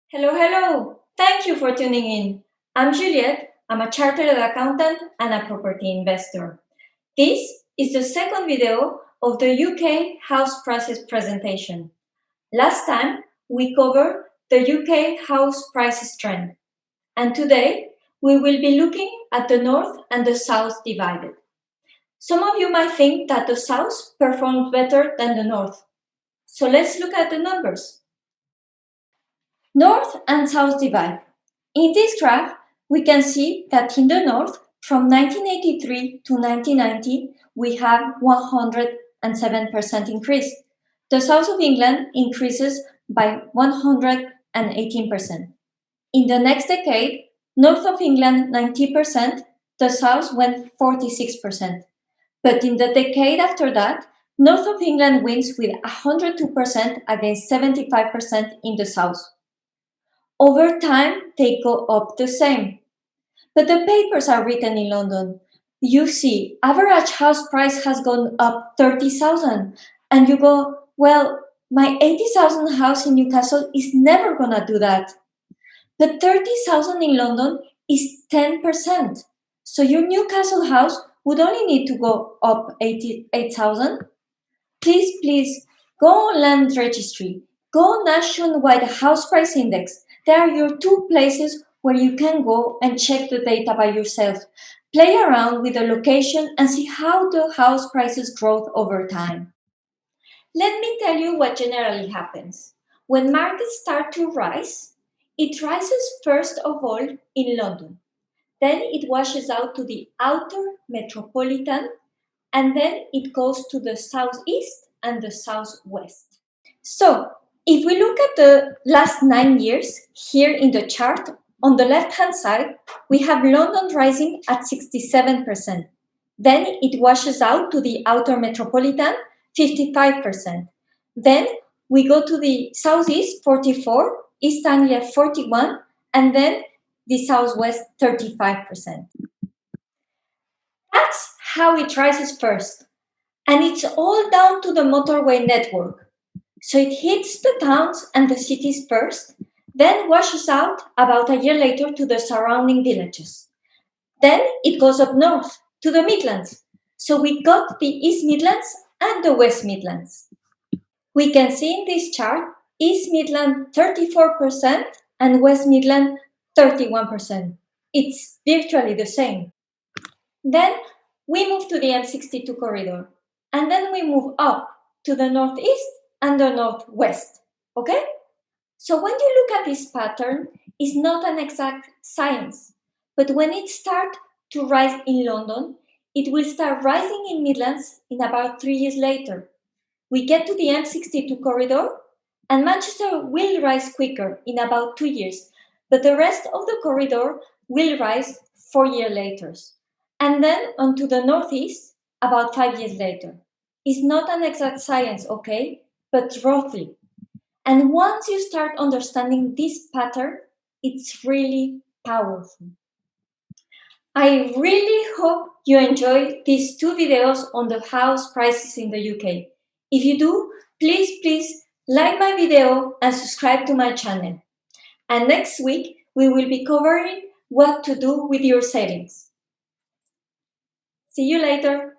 Hello, hello. Thank you for tuning in. I'm Juliette. I'm a chartered accountant and a property investor. This is the second video of the UK house prices presentation. Last time we covered the UK house prices trend, and today we will be looking at the north and the south divided. Some of you might think that the south performs better than the north. So let's look at the numbers. North and South divide. In this graph, we can see that in the north, from 1983 to 1990, we have 107% increase. The south of England increases by 118%. In the next decade, north of England 90%, the south went 46%. But in the decade after that, north of England wins with 102% against 75% in the south. Over time, they go up the same. But the papers are written in London. You see, average house price has gone up 30,000. And you go, well, my 80,000 house in Newcastle is never gonna do that. But 30,000 in London is 10%. So your Newcastle house would only need to go up 88,000. Please, go on land registry. Go nationwide house price index. There are your two places where you can go and check the data by yourself. Play around with the location and see how the house prices grow over time. Let me tell you what generally happens. When markets start to rise, it rises first of all in London. Then it washes out to the outer metropolitan, and then it goes to the southeast and the southwest. So, if we look at the last 9 years here in the chart, on the left-hand side, we have London rising at 67%. Then it washes out to the outer metropolitan, 55%. Then we go to the southeast, 44, East Anglia, 41, and then the southwest, 35%. That's how it rises first. And it's all down to the motorway network. So it hits the towns and the cities first, then washes out about a year later to the surrounding villages. Then it goes up north to the Midlands. So we got the East Midlands and the West Midlands. We can see in this chart East Midland 34% and West Midland 31%. It's virtually the same. Then we move to the M62 corridor, and then we move up to the northeast and the northwest. Okay? So when you look at this pattern, it's not an exact science, but when it starts to rise in London, it will start rising in Midlands in about 3 years later. We get to the M62 corridor, and Manchester will rise quicker in about 2 years, but the rest of the corridor will rise 4 years later. And then onto the northeast about 5 years later. It's not an exact science, okay? But roughly. And once you start understanding this pattern, it's really powerful. I really hope you enjoy these two videos on the house prices in the UK. If you do, please like my video and subscribe to my channel. And next week, we will be covering what to do with your savings. See you later.